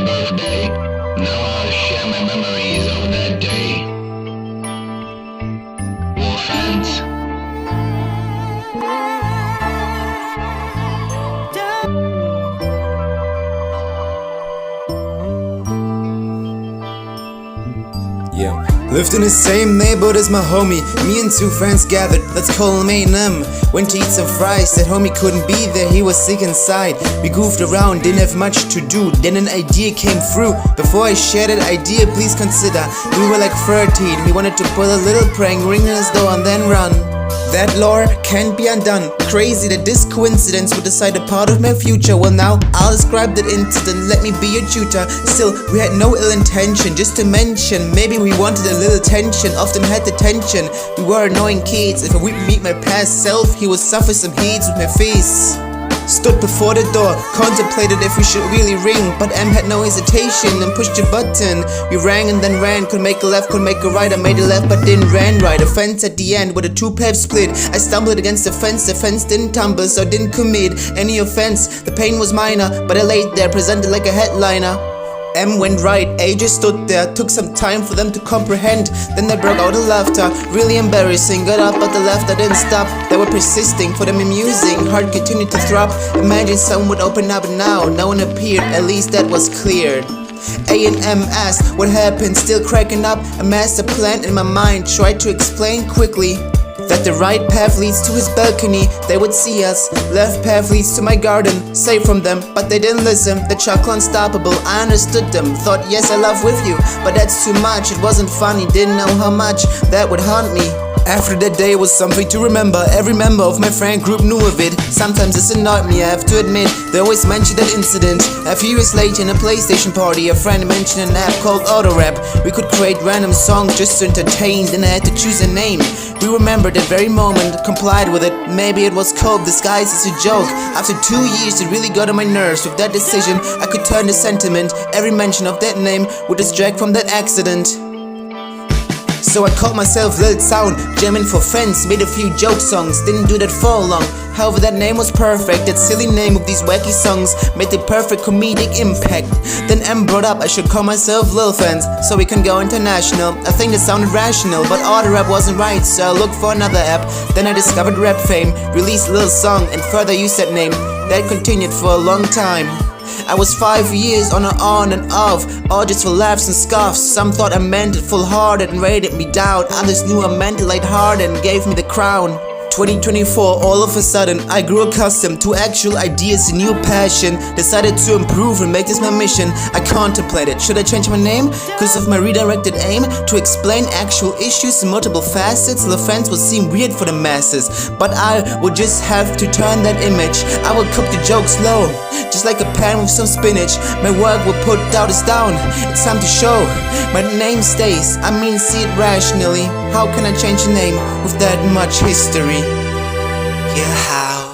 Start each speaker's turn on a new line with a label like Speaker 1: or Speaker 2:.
Speaker 1: birthday. Now I'll share my memories of that day. LilFence.
Speaker 2: Yeah. Lived in the same neighborhood as my homie. Me and two friends gathered, let's call him A&M. Went to eat some fries, that homie couldn't be there, he was sick inside. We goofed around, didn't have much to do. Then an idea came through. Before I shared that idea, please consider. We were like 13, we wanted to pull a little prank, ring his door and then run. That lore can't be undone. Crazy that this coincidence would decide a part of my future. Well, now I'll describe that incident, let me be your tutor. Still, we had no ill intention, just to mention. Maybe we wanted a little tension, often had the tension. We were annoying kids. If I would meet my past self, he would suffer some heat with my face. Stood before the door, contemplated if we should really ring, but M had no hesitation and pushed a button. We rang and then ran, could make a left, could make a right. I made a left but didn't ran right. A fence at the end with a two path split. I stumbled against the fence didn't tumble, so I didn't commit any offense. The pain was minor, but I laid there, presented like a headliner. M went right, A just stood there, took some time for them to comprehend. Then they broke out of laughter, really embarrassing. Got up but the laughter didn't stop. They were persisting, for them amusing. Heart continued to throb. Imagine someone would open up now. No one appeared, at least that was clear. A and M asked what happened, still cracking up. A master plan in my mind, tried to explain quickly that the right path leads to his balcony, they would see us. Left path leads to my garden, safe from them, but they didn't listen. The chuckle unstoppable, I understood them. Thought yes I love with you, but that's too much. It wasn't funny, didn't know how much that would haunt me. After that day was something to remember. Every member of my friend group knew of it. Sometimes it's annoyed me, I have to admit. They always mention that incident. A few years later in a PlayStation party, a friend mentioned an app called Auto-Rap. We could create random songs just to entertain, then I had to choose a name. We remembered that very moment, complied with it. Maybe it was cope disguised as a joke. After 2 years it really got on my nerves. With that decision I could turn the sentiment. Every mention of that name would distract from that accident. So I called myself Lil Sound, jamming for fans, made a few joke songs, didn't do that for long. However, that name was perfect, that silly name of these wacky songs made the perfect comedic impact. Then M brought up I should call myself LilFence, so we can go international. I think that sounded rational, but auto-rap wasn't right, so I looked for another app. Then I discovered rap fame, released Lil Song, and further used that name. That continued for a long time. I was 5 years on and off, all just for laughs and scoffs. Some thought I meant it full-hearted and rated me down. Others knew I meant it light-hearted and gave me the crown. 2024, all of a sudden, I grew accustomed to actual ideas and new passion. Decided to improve and make this my mission. I contemplated, should I change my name? Cause of my redirected aim to explain actual issues in multiple facets. LilFence would seem weird for the masses, but I would just have to turn that image. I would cook the joke slow, just like a pan with some spinach. My work will put doubters down, it's time to show. My name stays, I mean see it rationally. How can I change a name with that much history? Yeah, how?